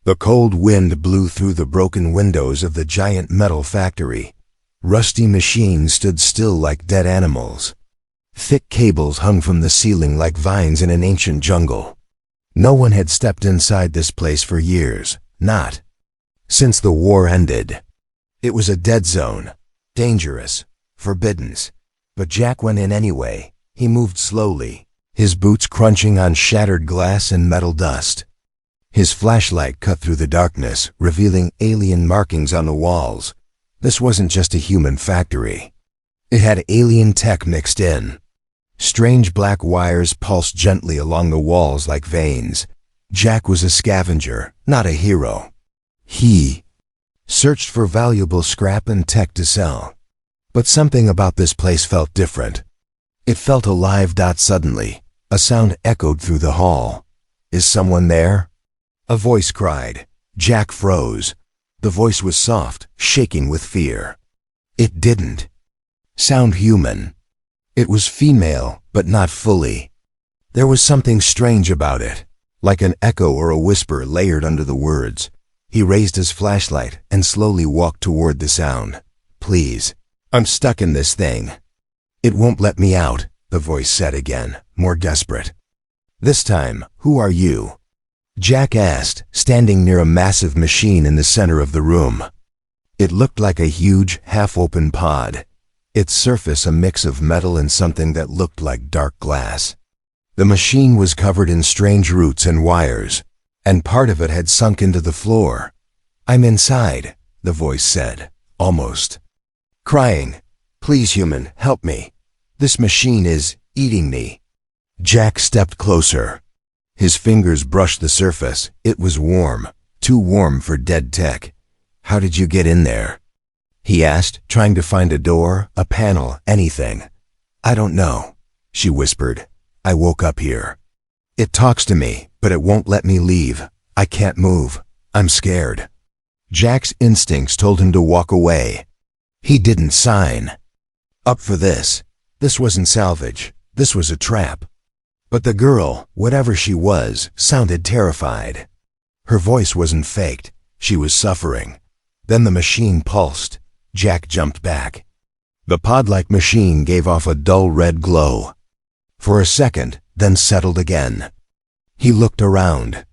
The cold wind blew through the broken windows of the giant metal factory. Rusty machines stood still like dead animals. Thick cables hung from the ceiling like vines in an ancient jungle. No one had stepped inside this place for years, not since the war ended. It was a dead zone, dangerous, forbidden. But Jack went in anyway. He moved slowly, his boots crunching on shattered glass and metal dust. His flashlight cut through the darkness, revealing alien markings on the walls. This wasn't just a human factory. It had alien tech mixed in. Strange black wires pulsed gently along the walls like veins. Jack was a scavenger, not a hero. He searched for valuable scrap and tech to sell. But something about this place felt different. It felt alive. Suddenly, a sound echoed through the hall. "Is someone there?" A voice cried. Jack froze. The voice was soft, shaking with fear. It didn't sound human. It was female, but not fully. There was something strange about it, like an echo or a whisper layered under the words. He raised his flashlight and slowly walked toward the sound. "Please, I'm stuck in this thing. It won't let me out," the voice said again, more desperate. "This time, who are you?" Jack asked, standing near a massive machine in the center of the room. It looked like a huge, half-open pod, its surface a mix of metal and something that looked like dark glass. The machine was covered in strange roots and wires, and part of it had sunk into the floor. "I'm inside," the voice said, almost crying. "Please, human, help me. This machine is eating me." Jack stepped closer. His fingers brushed the surface. It was warm, too warm for dead tech. "How did you get in there?" he asked, trying to find a door, a panel, anything. "I don't know," she whispered. "I woke up here. It talks to me, but it won't let me leave. I can't move. I'm scared." Jack's instincts told him to walk away. He didn't sign up for this. This wasn't salvage. This was a trap. But the girl, whatever she was, sounded terrified. Her voice wasn't faked. She was suffering. Then the machine pulsed. Jack jumped back. The pod-like machine gave off a dull red glow. For a second, then settled again. He looked around.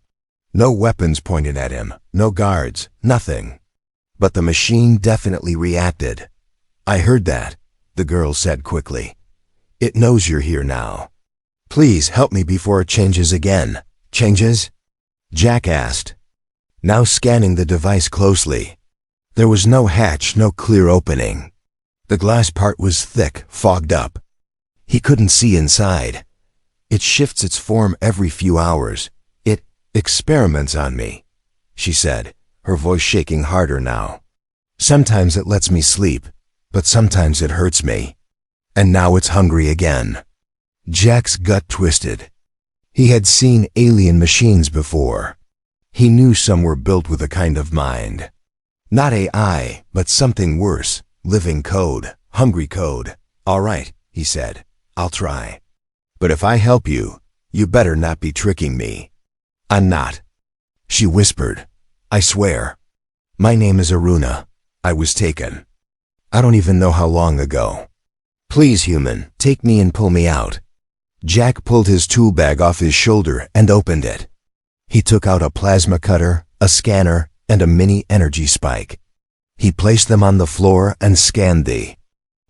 No weapons pointed at him, no guards, nothing. But the machine definitely reacted. "I heard that," the girl said quickly. "It knows you're here now. Please help me before it changes again." "Changes?" Jack asked, now scanning the device closely. There was no hatch, no clear opening. The glass part was thick, fogged up. He couldn't see inside. "It shifts its form every few hours. It experiments on me," she said, her voice shaking harder now. "Sometimes it lets me sleep, but sometimes it hurts me. And now it's hungry again." Jack's gut twisted. He had seen alien machines before. He knew some were built with a kind of mind. Not AI, but something worse, living code, hungry code. "All right," he said, "I'll try. But if I help you, you better not be tricking me." "I'm not," she whispered. "I swear. My name is Aruna. I was taken. I don't even know how long ago. Please, human, take me and pull me out." Jack pulled his tool bag off his shoulder and opened it. He took out a plasma cutter, a scanner, and a mini energy spike. He placed them on the floor and scanned the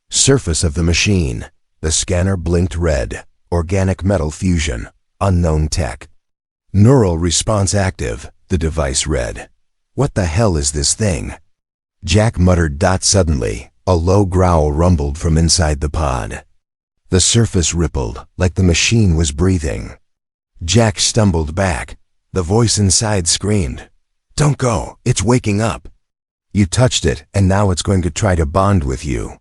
surface of the machine. The scanner blinked red. Organic metal fusion. Unknown tech. "Neural response active," the device read. "What the hell is this thing?" Jack muttered. Suddenly, a low growl rumbled from inside the pod. The surface rippled, like the machine was breathing. Jack stumbled back. The voice inside screamed, "Don't go, it's waking up. You touched it, and now it's going to try to bond with you."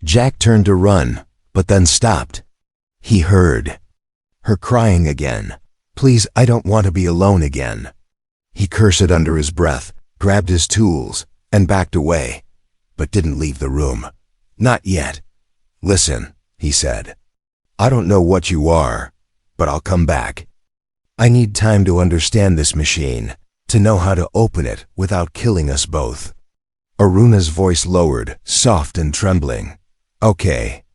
Jack turned to run, but then stopped. He heard her crying again. "Please, I don't want to be alone again." He cursed under his breath, grabbed his tools, and backed away, but didn't leave the room. "Not yet. Listen," he said. "I don't know what you are, but I'll come back. I need time to understand this machine, to know how to open it without killing us both. Aruna's voice lowered, soft and trembling. Okay.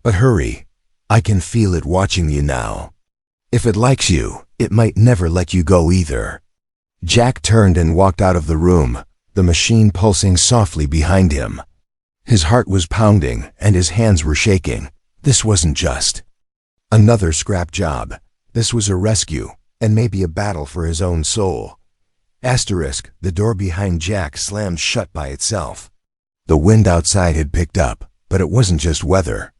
But hurry. I can feel it watching you now. If it likes you, it might never let you go either. Jack turned and walked out of the room, the machine pulsing softly behind him. His heart was pounding and his hands were shaking. This wasn't just another scrap job. This was a rescue, and maybe a battle for his own soul. Asterisk, the door behind Jack slammed shut by itself. The wind outside had picked up, but it wasn't just weather.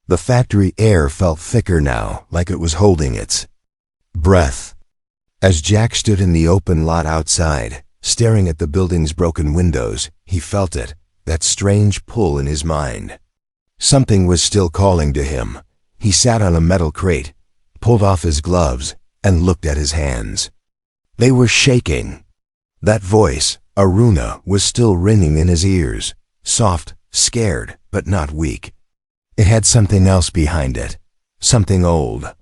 The factory air felt thicker now, like it was holding its breath. As Jack stood in the open lot outside, staring at the building's broken windows, he felt it, that strange pull in his mind. Something was still calling to him. He sat on a metal crate, pulled off his gloves, and looked at his hands. They were shaking. That voice, Aruna, was still ringing in his ears, soft, scared, but not weak. It had something else behind it, something old,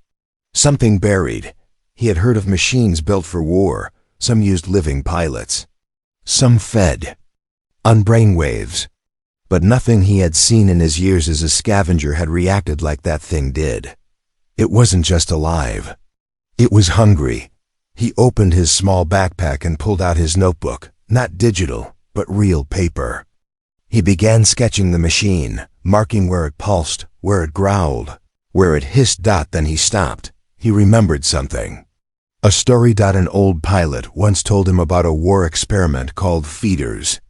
something buried. He had heard of machines built for war. Some used living pilots. Some fed on brainwaves. But nothing he had seen in his years as a scavenger had reacted like that thing did. It wasn't just alive. It was hungry. He opened his small backpack and pulled out his notebook, not digital, but real paper. He began sketching the machine, marking where it pulsed, where it growled, where it hissed. Then he stopped. He remembered something. A story. An old pilot once told him about a war experiment called feeders.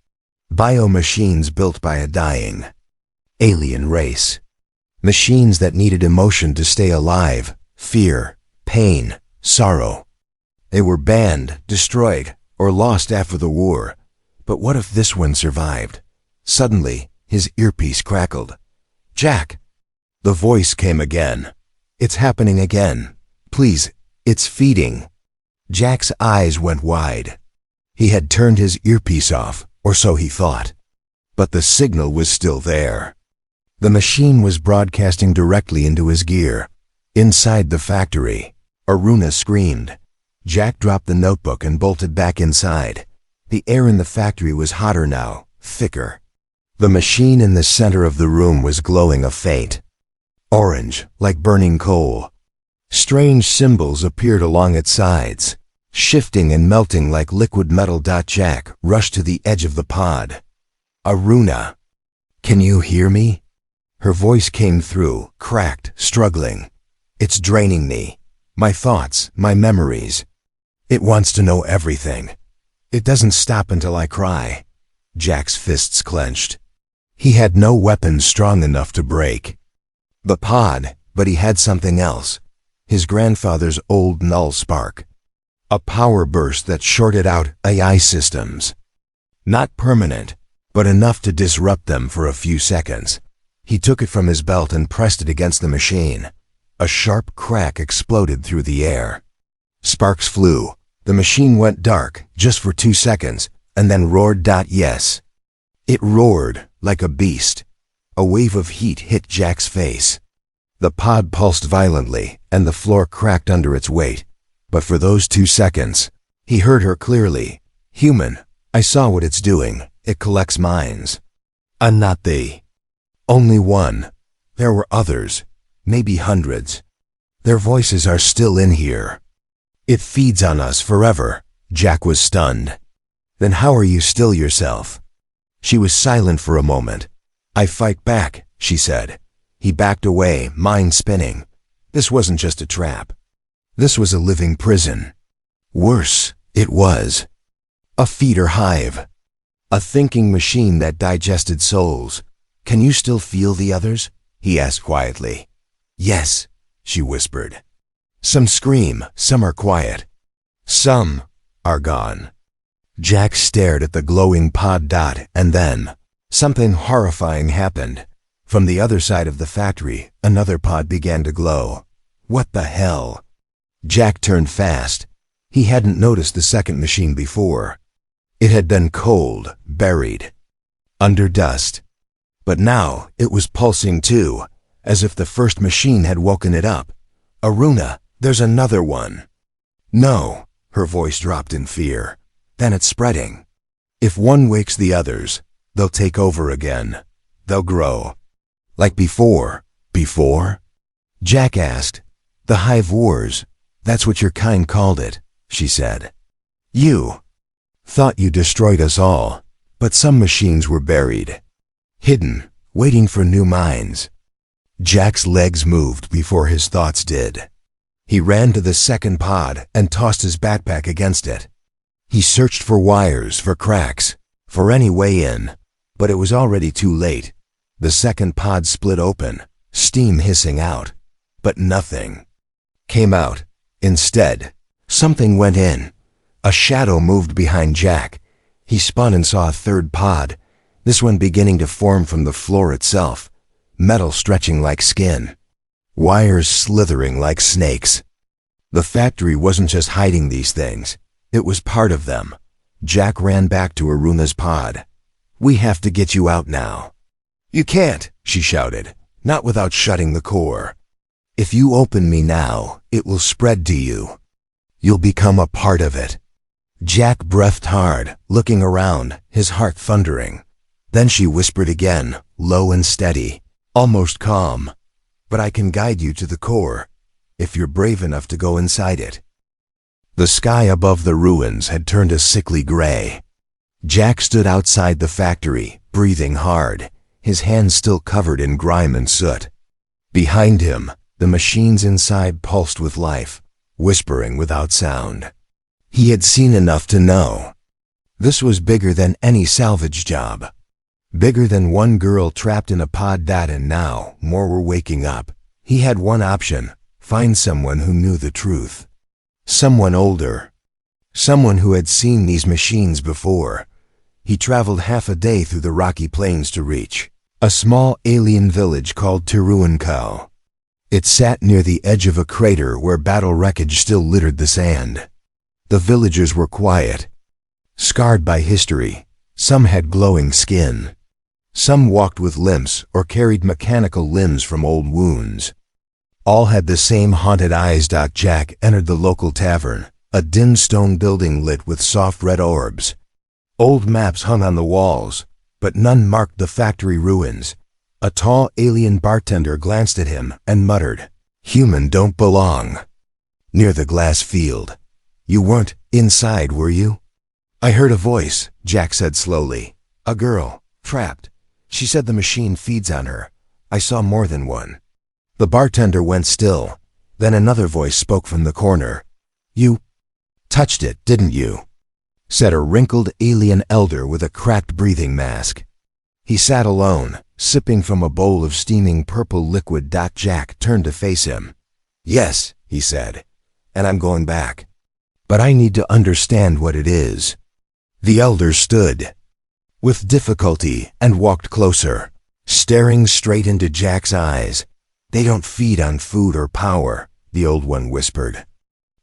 Biomachines built by a dying alien race. Machines that needed emotion to stay alive, fear, pain, sorrow. They were banned, destroyed, or lost after the war. But what if this one survived? Suddenly, his earpiece crackled. Jack! The voice came again. It's happening again. Please, it's feeding. Jack's eyes went wide. He had turned his earpiece off, or so he thought. But the signal was still there. The machine was broadcasting directly into his gear. Inside the factory, Aruna screamed. Jack dropped the notebook and bolted back inside. The air in the factory was hotter now, thicker. The machine in the center of the room was glowing a faint orange, like burning coal. Strange symbols appeared along its sides, shifting and melting like liquid metal. Jack rushed to the edge of the pod. Aruna, can you hear me? Her voice came through, cracked, struggling. It's draining me. My thoughts, my memories. It wants to know everything. It doesn't stop until I cry. Jack's fists clenched. He had no weapon strong enough to break the pod, but he had something else. His grandfather's old null spark. A power burst that shorted out AI systems. Not permanent, but enough to disrupt them for a few seconds. He took it from his belt and pressed it against the machine. A sharp crack exploded through the air. Sparks flew. The machine went dark, just for 2 seconds, and then roared. Yes. It roared, like a beast. A wave of heat hit Jack's face. The pod pulsed violently, and the floor cracked under its weight. But for those 2 seconds, he heard her clearly. Human, I saw what it's doing. It collects minds. I'm not the only one. There were others, maybe hundreds. Their voices are still in here. It feeds on us forever. Jack was stunned. Then how are you still yourself? She was silent for a moment. I fight back, she said. He backed away, mind spinning. This wasn't just a trap. This was a living prison. Worse, it was a feeder hive. A thinking machine that digested souls. Can you still feel the others? He asked quietly. Yes, she whispered. Some scream, some are quiet. Some are gone. Jack stared at the glowing pod. And then, something horrifying happened. From the other side of the factory, another pod began to glow. What the hell? Jack turned fast. He hadn't noticed the second machine before. It had been cold, buried, under dust. But now it was pulsing too, as if the first machine had woken it up. Aruna, there's another one. No, her voice dropped in fear. then it's spreading. If one wakes the others, they'll take over again. They'll grow. Like before. Before? Jack asked. The Hive Wars. That's what your kind called it, she said. You thought you destroyed us all, but some machines were buried, hidden, waiting for new minds. Jack's legs moved before his thoughts did. He ran to the second pod and tossed his backpack against it. He searched for wires, for cracks, for any way in, but it was already too late. The second pod split open, steam hissing out, but nothing came out. Instead, something went in. A shadow moved behind Jack. He spun and saw a third pod, this one beginning to form from the floor itself, metal stretching like skin, wires slithering like snakes. The factory wasn't just hiding these things, it was part of them. Jack ran back to Aruna's pod. We have to get you out now. You can't, she shouted, not without shutting the core. If you open me now, it will spread to you. You'll become a part of it. Jack breathed hard, looking around, his heart thundering. Then she whispered again, low and steady, almost calm. But I can guide you to the core, if you're brave enough to go inside it. The sky above the ruins had turned a sickly gray. Jack stood outside the factory, breathing hard, his hands still covered in grime and soot. Behind him, the machines inside pulsed with life, whispering without sound. He had seen enough to know. This was bigger than any salvage job. Bigger than one girl trapped in a pod and now more were waking up. He had one option, find someone who knew the truth. Someone older. Someone who had seen these machines before. He traveled half a day through the rocky plains to reach a small alien village called Tiruankau. It sat near the edge of a crater where battle wreckage still littered the sand. The villagers were quiet, scarred by history. Some had glowing skin. Some walked with limps or carried mechanical limbs from old wounds. All had the same haunted eyes. Jack entered the local tavern, a dim stone building lit with soft red orbs. Old maps hung on the walls, but none marked the factory ruins. A tall alien bartender glanced at him and muttered, "Human don't belong." Near the glass field. You weren't inside, were you? I heard a voice, Jack said slowly. A girl, trapped. She said the machine feeds on her. I saw more than one. The bartender went still. Then another voice spoke from the corner. You touched it, didn't you? Said a wrinkled alien elder with a cracked breathing mask. He sat alone, sipping from a bowl of steaming purple liquid. Jack turned to face him. Yes, he said, and I'm going back. But I need to understand what it is. The elder stood with difficulty and walked closer, staring straight into Jack's eyes. They don't feed on food or power, the old one whispered.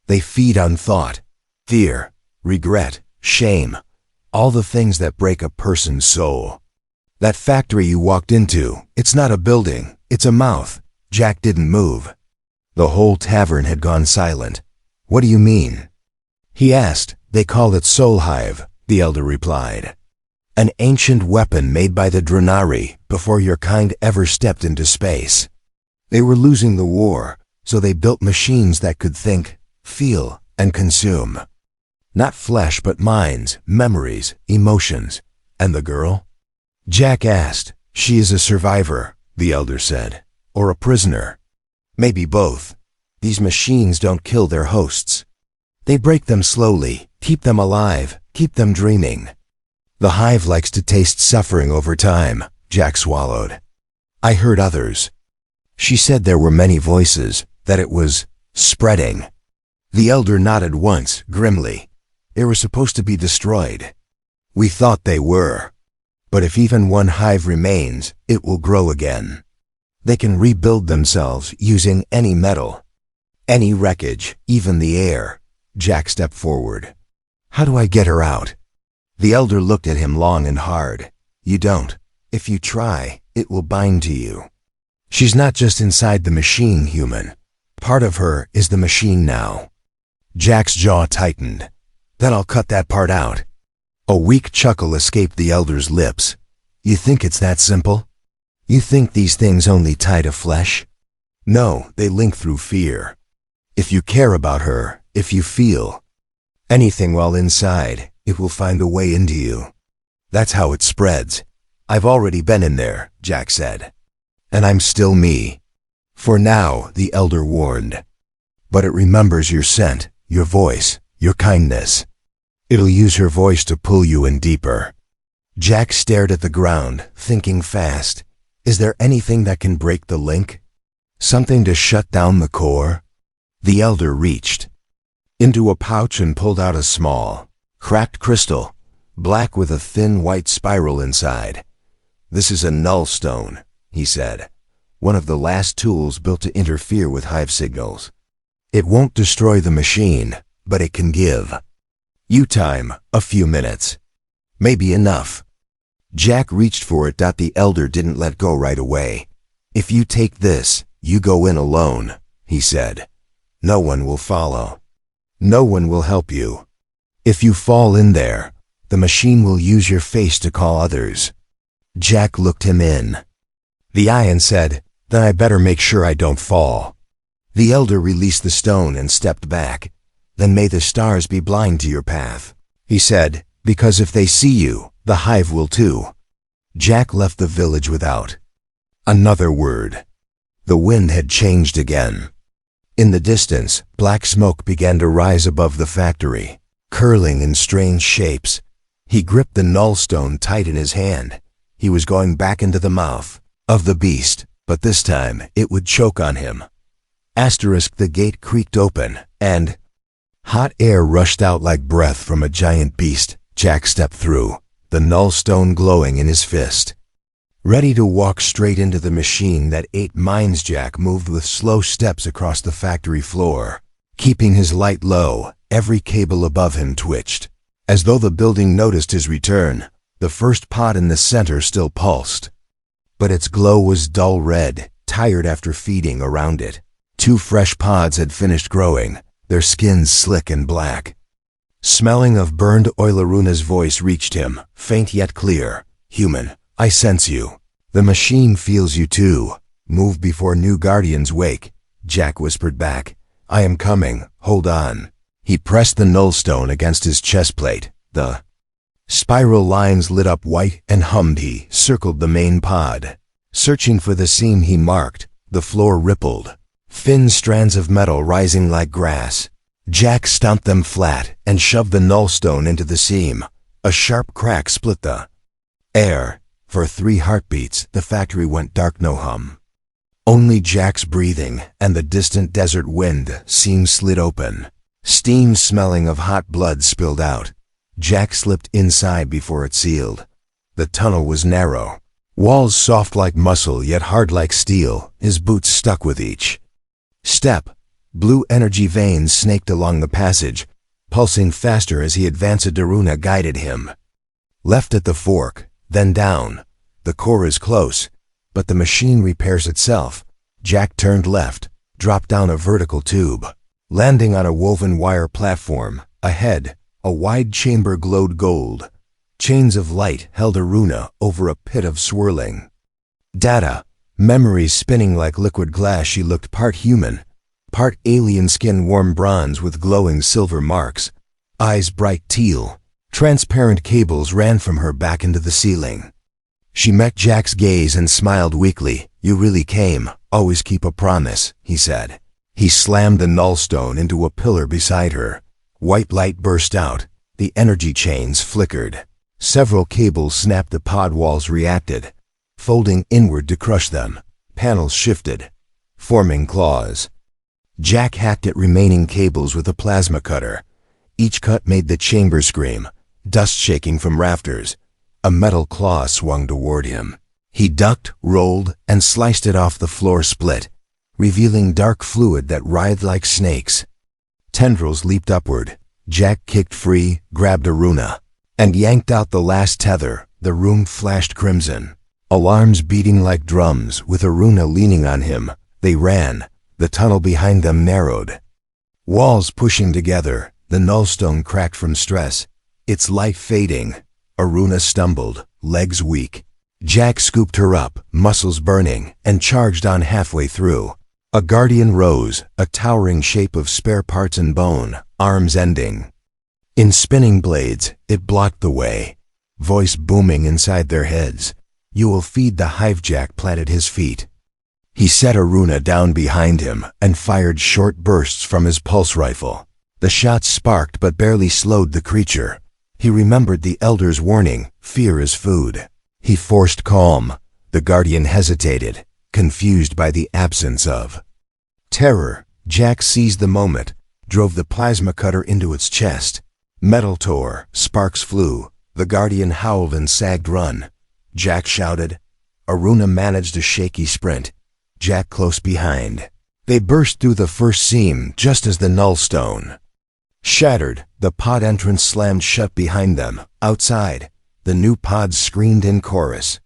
They feed on thought, fear, regret, shame, all the things that break a person's soul. That factory you walked into, it's not a building, it's a mouth. Jack didn't move. The whole tavern had gone silent. What do you mean? He asked. They call it Soul Hive, the elder replied. An ancient weapon made by the Drenari before your kind ever stepped into space. They were losing the war, so they built machines that could think, feel, and consume. Not flesh but minds, memories, emotions. And the girl? Jack asked. She is a survivor, the elder said. Or a prisoner. Maybe both. These machines don't kill their hosts. They break them slowly, keep them alive, keep them dreaming. The hive likes to taste suffering over time, Jack swallowed. I heard others. She said there were many voices, that it was spreading. The elder nodded once, grimly. They were supposed to be destroyed. We thought they were. But if even one hive remains, it will grow again. They can rebuild themselves using any metal, any wreckage, even the air. Jack stepped forward. How do I get her out? The elder looked at him long and hard. You don't. If you try, it will bind to you. She's not just inside the machine, human. Part of her is the machine now. Jack's jaw tightened. Then I'll cut that part out." A weak chuckle escaped the elder's lips. "You think it's that simple? You think these things only tie to flesh? No, they link through fear. If you care about her, if you feel anything while inside, it will find a way into you. That's how it spreads. I've already been in there," Jack said. "And I'm still me. For now," the elder warned. "But it remembers your scent, your voice, your kindness. It'll use her voice to pull you in deeper." Jack stared at the ground, thinking fast. Is there anything that can break the link? Something to shut down the core? The elder reached into a pouch and pulled out a small, cracked crystal, black with a thin white spiral inside. "This is a null stone," he said. "One of the last tools built to interfere with hive signals. It won't destroy the machine, but it can give you time, a few minutes. Maybe enough." Jack reached for it. The elder didn't let go right away. "If you take this, you go in alone," he said. "No one will follow. No one will help you. If you fall in there, the machine will use your face to call others." Jack looked him in the eye and said, "Then I better make sure I don't fall." The elder released the stone and stepped back. "Then may the stars be blind to your path," he said, "because if they see you, the hive will too." Jack left the village without another word. The wind had changed again. In the distance, black smoke began to rise above the factory, curling in strange shapes. He gripped the nullstone tight in his hand. He was going back into the mouth of the beast, but this time it would choke on him. The gate creaked open, and hot air rushed out like breath from a giant beast. Jack stepped through, the nullstone glowing in his fist. Ready to walk straight into the machine that ate minds, Jack moved with slow steps across the factory floor. Keeping his light low, every cable above him twitched, as though the building noticed his return. The first pod in the center still pulsed, but its glow was dull red, tired after feeding around it. 2 fresh pods had finished growing, their skins slick and black. Smelling of burned oil, Aruna's voice reached him, faint yet clear. "Human, I sense you. The machine feels you too. Move before new guardians wake," Jack whispered back. "I am coming, hold on." He pressed the nullstone against his chest plate. The spiral lines lit up white and hummed. He circled the main pod, searching for the seam he marked. The floor rippled, thin strands of metal rising like grass. Jack stomped them flat and shoved the nullstone into the seam. A sharp crack split the air. For 3 heartbeats, the factory went dark, no hum. Only Jack's breathing and the distant desert wind. Seam slid open. Steam smelling of hot blood spilled out. Jack slipped inside before it sealed. The tunnel was narrow, walls soft like muscle yet hard like steel. His boots stuck with each step. Blue energy veins snaked along the passage, pulsing faster as he advanced. Aruna guided him. Left at the fork, then down. The core is close, but the machine repairs itself. Jack turned left, dropped down a vertical tube, landing on a woven wire platform. Ahead, a wide chamber glowed gold. Chains of light held Aruna over a pit of swirling data, memories spinning like liquid glass. She looked part human, part alien, skin warm bronze with glowing silver marks, eyes bright teal. Transparent cables ran from her back into the ceiling. She met Jack's gaze and smiled weakly. "You really came. Always keep a promise," he said. He slammed the nullstone into a pillar beside her. White light burst out. The energy chains flickered. Several cables snapped. The pod walls reacted, folding inward to crush them. Panels shifted, forming claws. Jack hacked at remaining cables with a plasma cutter. Each cut made the chamber scream, dust shaking from rafters. A metal claw swung toward him. He ducked, rolled, and sliced it off. The floor split, revealing dark fluid that writhed like snakes. Tendrils leaped upward. Jack kicked free, grabbed Aruna, and yanked out the last tether. The room flashed crimson, alarms beating like drums. With Aruna leaning on him, they ran. The tunnel behind them narrowed, walls pushing together. The nullstone cracked from stress, its life fading. Aruna stumbled, legs weak. Jack scooped her up, muscles burning, and charged on halfway through. A guardian rose, a towering shape of spare parts and bone, arms ending. In spinning blades, it blocked the way. Voice booming inside their heads. "You will feed the hive." Jack planted his feet. He set Aruna down behind him and fired short bursts from his pulse rifle. The shots sparked but barely slowed the creature. He remembered the Elder's warning, fear is food. He forced calm. The guardian hesitated, confused by the absence of terror. Jack seized the moment, drove the plasma cutter into its chest. Metal tore, sparks flew. The guardian howled and sagged. "Run!" Jack shouted. Aruna managed a shaky sprint, Jack close behind. They burst through the first seam just as the nullstone shattered. The pod entrance slammed shut behind them. Outside, the new pods screamed in chorus.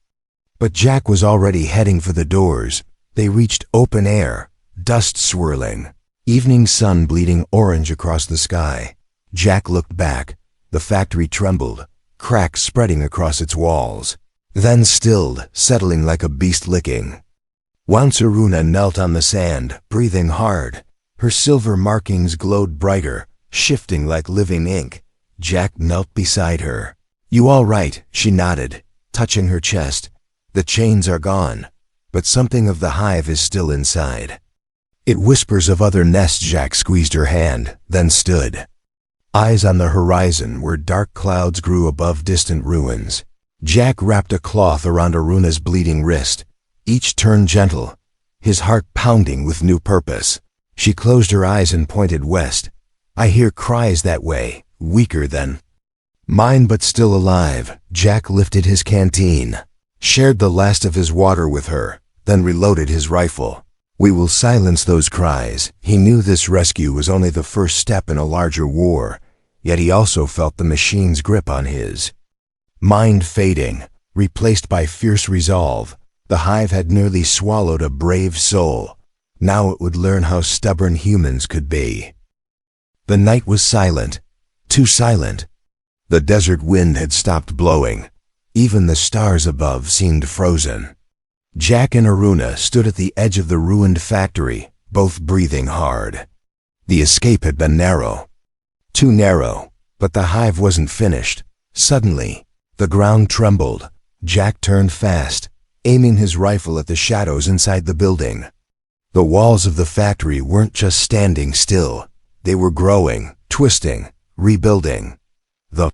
But Jack was already heading for the doors. They reached open air, dust swirling, evening sun bleeding orange across the sky. Jack looked back. The factory trembled, cracks spreading across its walls. Then stilled, settling like a beast licking. Once Aruna knelt on the sand, breathing hard. Her silver markings glowed brighter, shifting like living ink. Jack knelt beside her. "You all right?" She nodded, touching her chest. "The chains are gone, but something of the hive is still inside. It whispers of other nests." Jack squeezed her hand, then stood. Eyes on the horizon where dark clouds grew above distant ruins. Jack wrapped a cloth around Aruna's bleeding wrist, each turn gentle, his heart pounding with new purpose. She closed her eyes and pointed west. "I hear cries that way, weaker than mine but still alive." Jack lifted his canteen, shared the last of his water with her, then reloaded his rifle. "We will silence those cries." He knew this rescue was only the first step in a larger war, yet he also felt the machine's grip on his mind fading, replaced by fierce resolve. The hive had nearly swallowed a brave soul. Now it would learn how stubborn humans could be. The night was silent, too silent. The desert wind had stopped blowing. Even the stars above seemed frozen. Jack and Aruna stood at the edge of the ruined factory, both breathing hard. The escape had been narrow. Too narrow, but the hive wasn't finished. Suddenly, the ground trembled. Jack turned fast, aiming his rifle at the shadows inside the building. The walls of the factory weren't just standing still. They were growing, twisting, rebuilding. The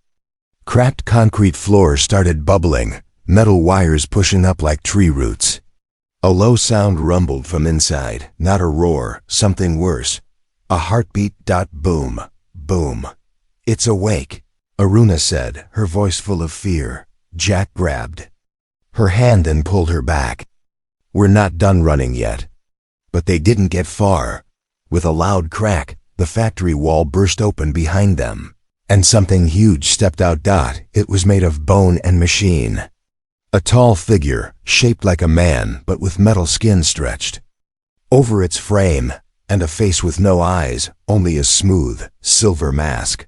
cracked concrete floor started bubbling, metal wires pushing up like tree roots. A low sound rumbled from inside, not a roar, something worse. A heartbeat. Boom, boom. "It's awake," Aruna said, her voice full of fear. Jack grabbed her hand and pulled her back. "We're not done running yet." But they didn't get far. With a loud crack, the factory wall burst open behind them, and something huge stepped out. It was made of bone and machine. A tall figure, shaped like a man but with metal skin stretched over its frame, and a face with no eyes, only a smooth, silver mask.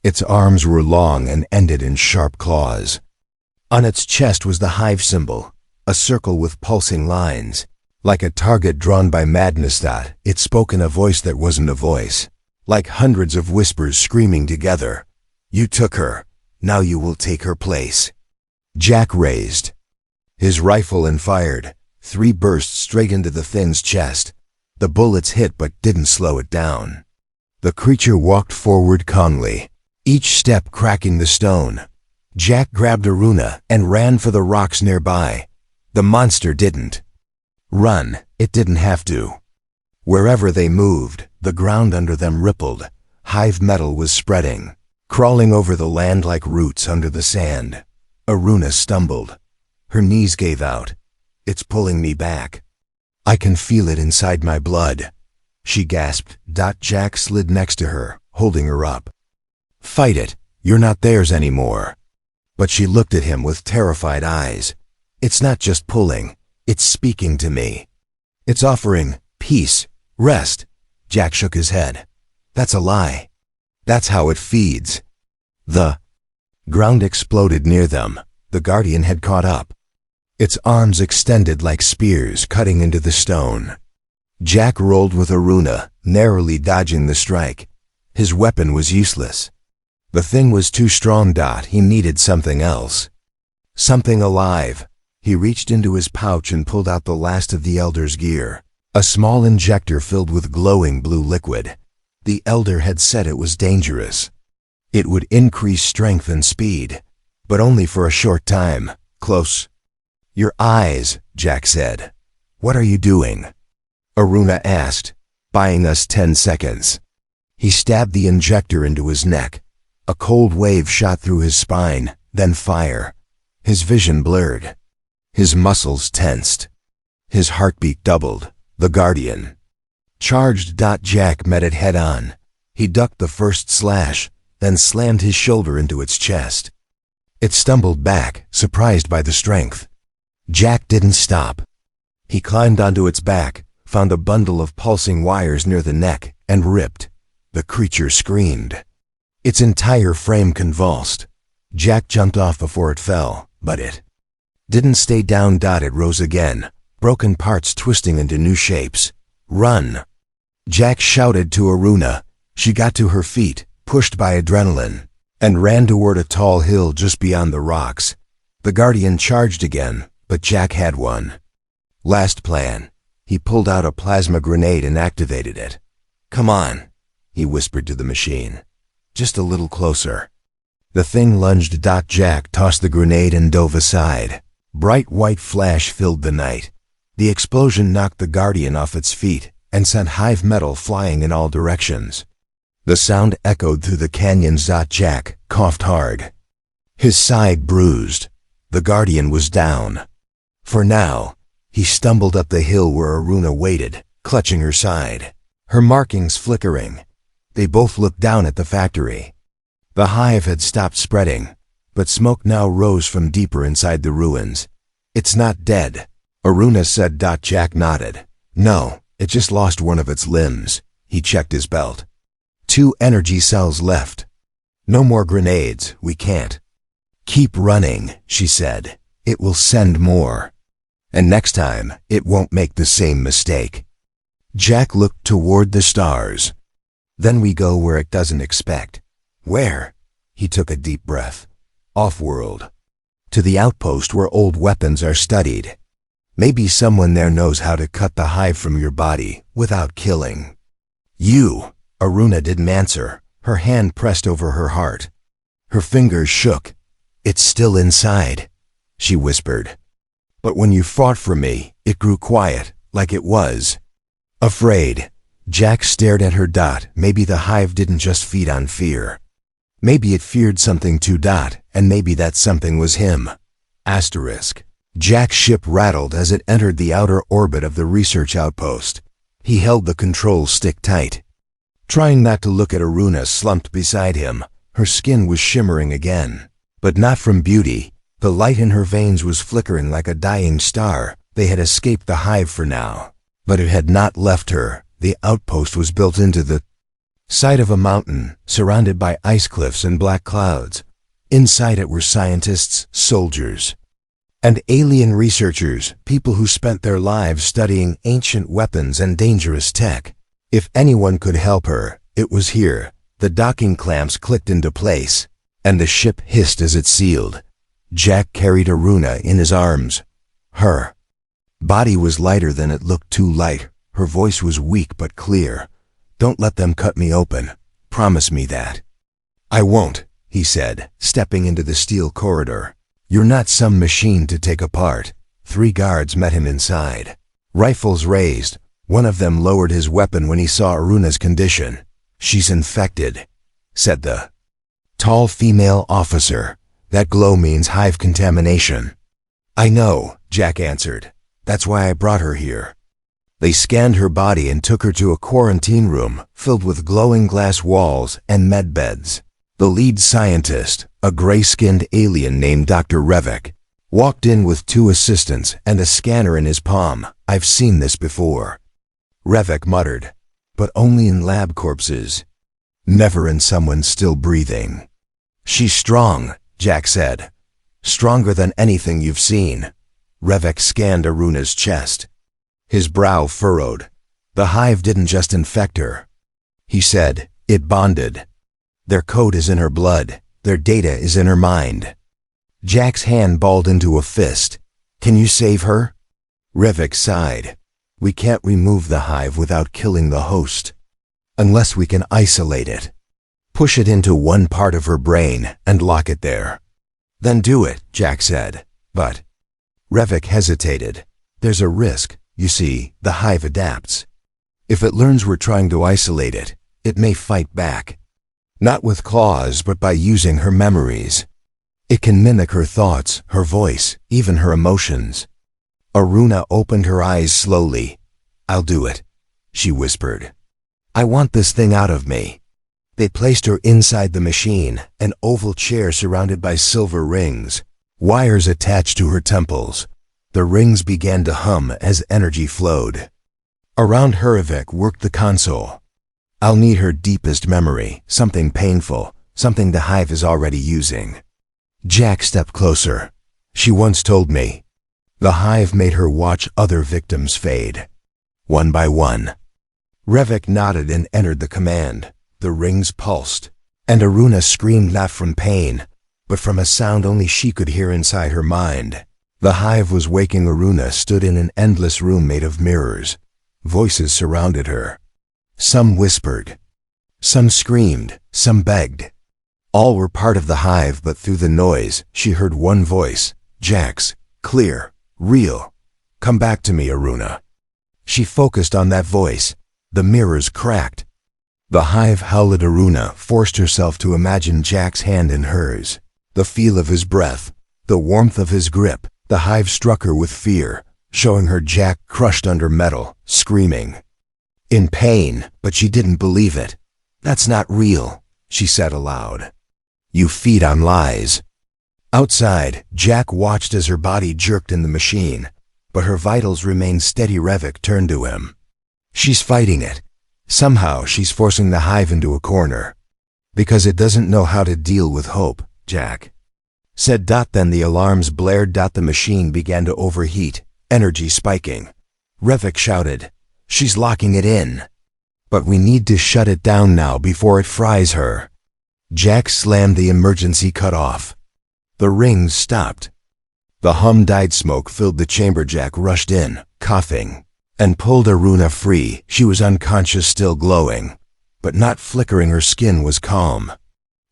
Its arms were long and ended in sharp claws. On its chest was the hive symbol, a circle with pulsing lines. Like a target drawn by madness. It spoke in a voice that wasn't a voice, like hundreds of whispers screaming together. "You took her, now you will take her place." Jack raised his rifle and fired. 3 bursts straight into the thing's chest. The bullets hit but didn't slow it down. The creature walked forward calmly, each step cracking the stone. Jack grabbed Aruna and ran for the rocks nearby. The monster didn't run. It didn't have to. Wherever they moved, the ground under them rippled. Hive metal was spreading, crawling over the land like roots under the sand. Aruna stumbled. Her knees gave out. "It's pulling me back. I can feel it inside my blood," she gasped. Jack slid next to her, holding her up. "Fight it. You're not theirs anymore." But she looked at him with terrified eyes. "It's not just pulling. It's speaking to me. It's offering peace, rest." Jack shook his head. "That's a lie." That's how it feeds. The ground exploded near them. The Guardian had caught up. Its arms extended like spears cutting into the stone. Jack rolled with Aruna, narrowly dodging the strike. His weapon was useless. The thing was too strong. He needed something else. Something alive. He reached into his pouch and pulled out the last of the Elder's gear. A small injector filled with glowing blue liquid. The Elder had said it was dangerous. It would increase strength and speed, but only for a short time. Close. Your eyes, Jack said. What are you doing? Aruna asked, buying us 10 seconds. He stabbed the injector into his neck. A cold wave shot through his spine, then fire. His vision blurred. His muscles tensed. His heartbeat doubled. The Guardian charged. Jack met it head on. He ducked the first slash, then slammed his shoulder into its chest. It stumbled back, surprised by the strength. Jack didn't stop. He climbed onto its back, found a bundle of pulsing wires near the neck, and ripped. The creature screamed. Its entire frame convulsed. Jack jumped off before it fell, but it didn't stay down. It rose again, broken parts twisting into new shapes. Run! Jack shouted to Aruna. She got to her feet, pushed by adrenaline, and ran toward a tall hill just beyond the rocks. The Guardian charged again, but Jack had one last plan. He pulled out a plasma grenade and activated it. Come on, he whispered to the machine. Just a little closer. The thing lunged. Jack tossed the grenade and dove aside. Bright white flash filled the night. The explosion knocked the Guardian off its feet and sent hive metal flying in all directions. The sound echoed through the canyons. Jack coughed hard. His side bruised. The Guardian was down. For now, he stumbled up the hill where Aruna waited, clutching her side, her markings flickering. They both looked down at the factory. The hive had stopped spreading, but smoke now rose from deeper inside the ruins. It's not dead, Aruna said. Jack nodded. No, it just lost one of its limbs. He checked his belt. 2 energy cells left. No more grenades, we can't. Keep running, she said. It will send more. And next time, it won't make the same mistake. Jack looked toward the stars. Then we go where it doesn't expect. Where? He took a deep breath. Off-world. To the outpost where old weapons are studied. Maybe someone there knows how to cut the hive from your body without killing. You, Aruna didn't answer. Her hand pressed over her heart. Her fingers shook. It's still inside, she whispered. But when you fought for me, it grew quiet, like it was afraid. Jack stared at her. Maybe the hive didn't just feed on fear. Maybe it feared something too. And maybe that something was him. Asterisk. Jack's ship rattled as it entered the outer orbit of the research outpost. He held the control stick tight. Trying not to look at Aruna slumped beside him. Her skin was shimmering again. But not from beauty. The light in her veins was flickering like a dying star. They had escaped the hive for now. But it had not left her. The outpost was built into the side of a mountain, surrounded by ice cliffs and black clouds. Inside it were scientists, soldiers, and alien researchers, people who spent their lives studying ancient weapons and dangerous tech. If anyone could help her, it was here. The docking clamps clicked into place, and the ship hissed as it sealed. Jack carried Aruna in his arms. Her body was lighter than it looked. Too light. Her voice was weak but clear. Don't let them cut me open. Promise me that. I won't, he said, stepping into the steel corridor. You're not some machine to take apart. 3 guards met him inside. Rifles raised. One of them lowered his weapon when he saw Aruna's condition. She's infected, said the tall female officer. That glow means hive contamination. I know, Jack answered. That's why I brought her here. They scanned her body and took her to a quarantine room filled with glowing glass walls and med beds. The lead scientist, a gray-skinned alien named Dr. Revik, walked in with 2 assistants and a scanner in his palm. I've seen this before. Revik muttered, but only in lab corpses. Never in someone still breathing. She's strong, Jack said. Stronger than anything you've seen. Revek scanned Aruna's chest. His brow furrowed. The hive didn't just infect her. He said, it bonded. Their code is in her blood. Their data is in her mind. Jack's hand balled into a fist. Can you save her? Revek sighed. We can't remove the hive without killing the host. Unless we can isolate it. Push it into one part of her brain and lock it there. Then do it, Jack said. But Revek hesitated. There's a risk. You see, the hive adapts. If it learns we're trying to isolate it, it may fight back. Not with claws, but by using her memories. It can mimic her thoughts, her voice, even her emotions. Aruna opened her eyes slowly. I'll do it, she whispered. I want this thing out of me. They placed her inside the machine, an oval chair surrounded by silver rings, wires attached to her temples. The rings began to hum as energy flowed. Around Horrifying worked the console. I'll need her deepest memory, something painful, something the hive is already using. Jack stepped closer. She once told me. The hive made her watch other victims fade. One by one. Revek nodded and entered the command. The rings pulsed, and Aruna screamed not from pain, but from a sound only she could hear inside her mind. The hive was waking. Aruna stood in an endless room made of mirrors. Voices surrounded her. Some whispered. Some screamed. Some begged. All were part of the hive, but through the noise, she heard one voice. Jack's. Clear. Real. Come back to me, Aruna. She focused on that voice. The mirrors cracked. The hive howled at Aruna, forced herself to imagine Jack's hand in hers. The feel of his breath. The warmth of his grip. The hive struck her with fear, showing her Jack crushed under metal, screaming. In pain, but she didn't believe it. That's not real, she said aloud. You feed on lies. Outside, Jack watched as her body jerked in the machine, but her vitals remained steady. Revek turned to him. She's fighting it. Somehow she's forcing the hive into a corner. Because it doesn't know how to deal with hope, Jack said. Then the alarms blared. The machine began to overheat, energy spiking. Revek shouted, she's locking it in. But we need to shut it down now before it fries her. Jack slammed the emergency cutoff. The rings stopped. The hum died. Smoke filled the chamber. Jack rushed in, coughing, and pulled Aruna free. She was unconscious, still glowing, but not flickering. Her skin was calm.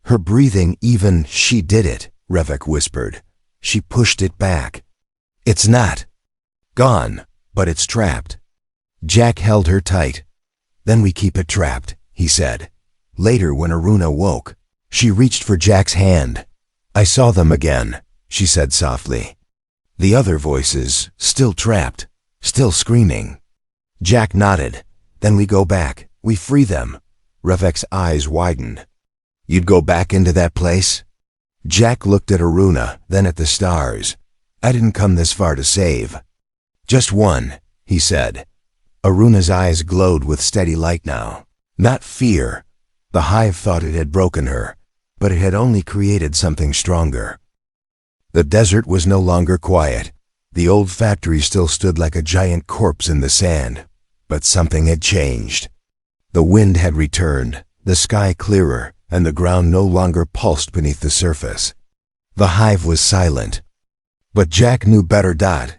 Her breathing even. She did it, Revek whispered. She pushed it back. It's not gone, but it's trapped. Jack held her tight. Then we keep it trapped, he said. Later, when Aruna woke, she reached for Jack's hand. I saw them again, she said softly. The other voices, still trapped, still screaming. Jack nodded. Then we go back. We free them. Revek's eyes widened. You'd go back into that place? Jack looked at Aruna, then at the stars. I didn't come this far to save. Just one, he said. Aruna's eyes glowed with steady light now. Not fear. The hive thought it had broken her, but it had only created something stronger. The desert was no longer quiet. The old factory still stood like a giant corpse in the sand, but something had changed. The wind had returned, the sky clearer, and the ground no longer pulsed beneath the surface. The hive was silent. But Jack knew better.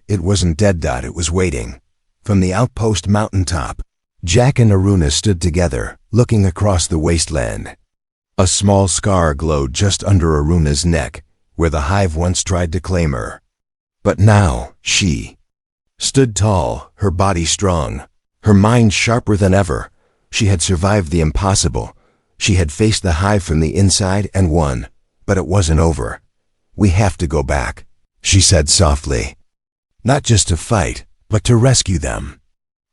It wasn't dead. It was waiting. From the outpost mountaintop, Jack and Aruna stood together, looking across the wasteland. A small scar glowed just under Aruna's neck, where the hive once tried to claim her. But now, she stood tall, her body strong, her mind sharper than ever. She had survived the impossible. She had faced the hive from the inside and won, but it wasn't over. We have to go back, she said softly. Not just to fight, but to rescue them.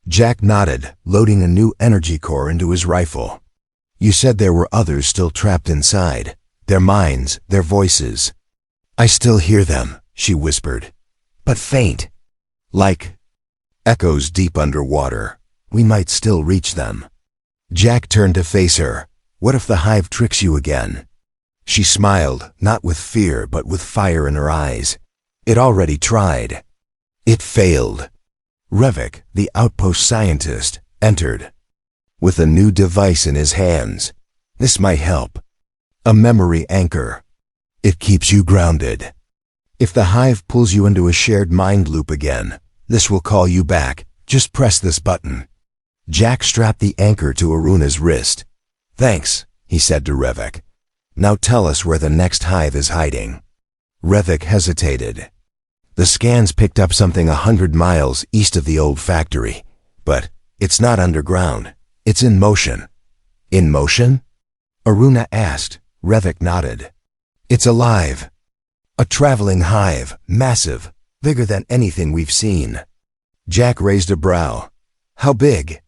Jack nodded, loading a new energy core into his rifle. You said there were others still trapped inside, their minds, their voices. I still hear them, she whispered, but faint. Like echoes deep underwater. We might still reach them. Jack turned to face her. What if the hive tricks you again? She smiled, not with fear but with fire in her eyes. It already tried. It failed. Revik, the outpost scientist, entered. With a new device in his hands. This might help. A memory anchor. It keeps you grounded. If the hive pulls you into a shared mind loop again, this will call you back. Just press this button. Jack strapped the anchor to Aruna's wrist. Thanks, he said to Revik. Now tell us where the next hive is hiding. Revik hesitated. The scans picked up something 100 miles east of the old factory. But it's not underground. It's in motion. In motion? Aruna asked. Revik nodded. It's alive. A traveling hive, massive, bigger than anything we've seen. Jack raised a brow. How big?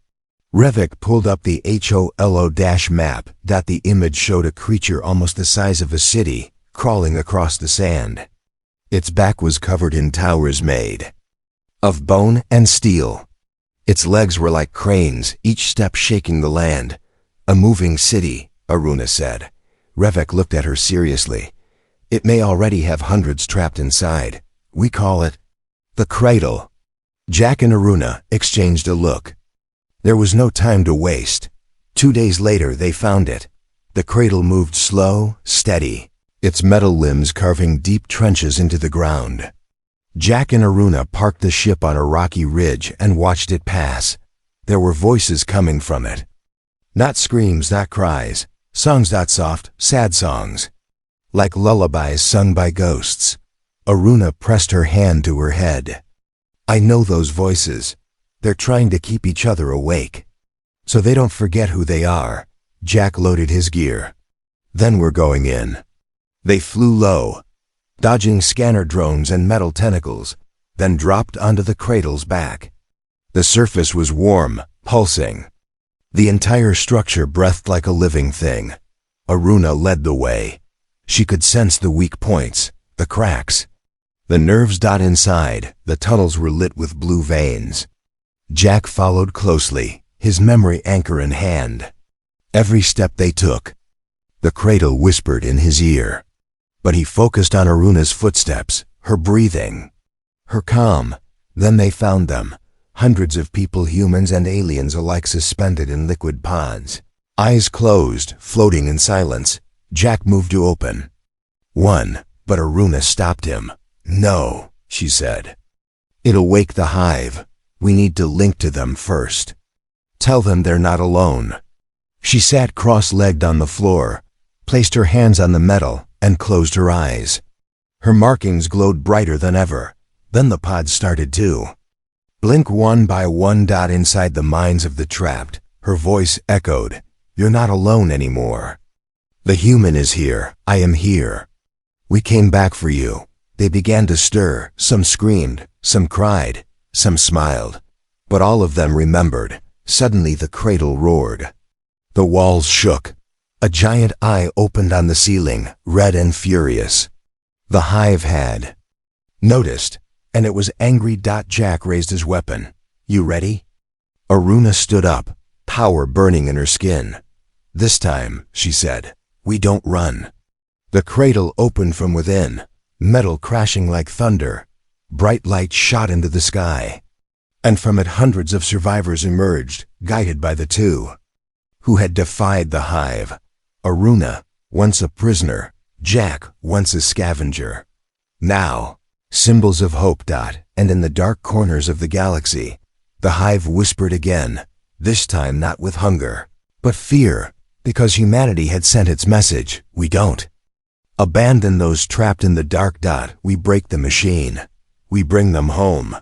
Revik pulled up the HOLO- map. The image showed a creature almost the size of a city, crawling across the sand. Its back was covered in towers made of bone and steel. Its legs were like cranes, each step shaking the land. A moving city, Aruna said. Revik looked at her seriously. It may already have hundreds trapped inside. We call it the cradle. Jack and Aruna exchanged a look. There was no time to waste. 2 days later they found it. The cradle moved slow, steady, its metal limbs carving deep trenches into the ground. Jack and Aruna parked the ship on a rocky ridge and watched it pass. There were voices coming from it. Not screams, not cries. Songs, not soft, sad songs. Like lullabies sung by ghosts. Aruna pressed her hand to her head. I know those voices. They're trying to keep each other awake. So they don't forget who they are. Jack loaded his gear. Then we're going in. They flew low, dodging scanner drones and metal tentacles, then dropped onto the cradle's back. The surface was warm, pulsing. The entire structure breathed like a living thing. Aruna led the way. She could sense the weak points, the cracks. The nerves. Inside, the tunnels were lit with blue veins. Jack followed closely, his memory anchor in hand. Every step they took, the cradle whispered in his ear. But he focused on Aruna's footsteps, her breathing, her calm. Then they found them. Hundreds of people, humans and aliens alike, suspended in liquid pods. Eyes closed, floating in silence. Jack moved to open one, but Aruna stopped him. No, she said. It'll wake the hive. We need to link to them first. Tell them they're not alone. She sat cross-legged on the floor, placed her hands on the metal, and closed her eyes. Her markings glowed brighter than ever. Then the pods started to blink one by one. Inside the minds of the trapped, her voice echoed. You're not alone anymore. The human is here. I am here. We came back for you. They began to stir. Some screamed, some cried, some smiled. But all of them remembered. Suddenly the cradle roared. The walls shook. A giant eye opened on the ceiling, red and furious. The hive had noticed, and it was angry. Jack raised his weapon. You ready? Aruna stood up, power burning in her skin. This time, she said, we don't run. The cradle opened from within, metal crashing like thunder. Bright light shot into the sky. And from it hundreds of survivors emerged, guided by the two who had defied the hive. Aruna, once a prisoner. Jack, once a scavenger. Now, symbols of hope. And in the dark corners of the galaxy, the hive whispered again, this time not with hunger, but fear, because humanity had sent its message. We don't abandon those trapped in the dark. We break the machine. We bring them home.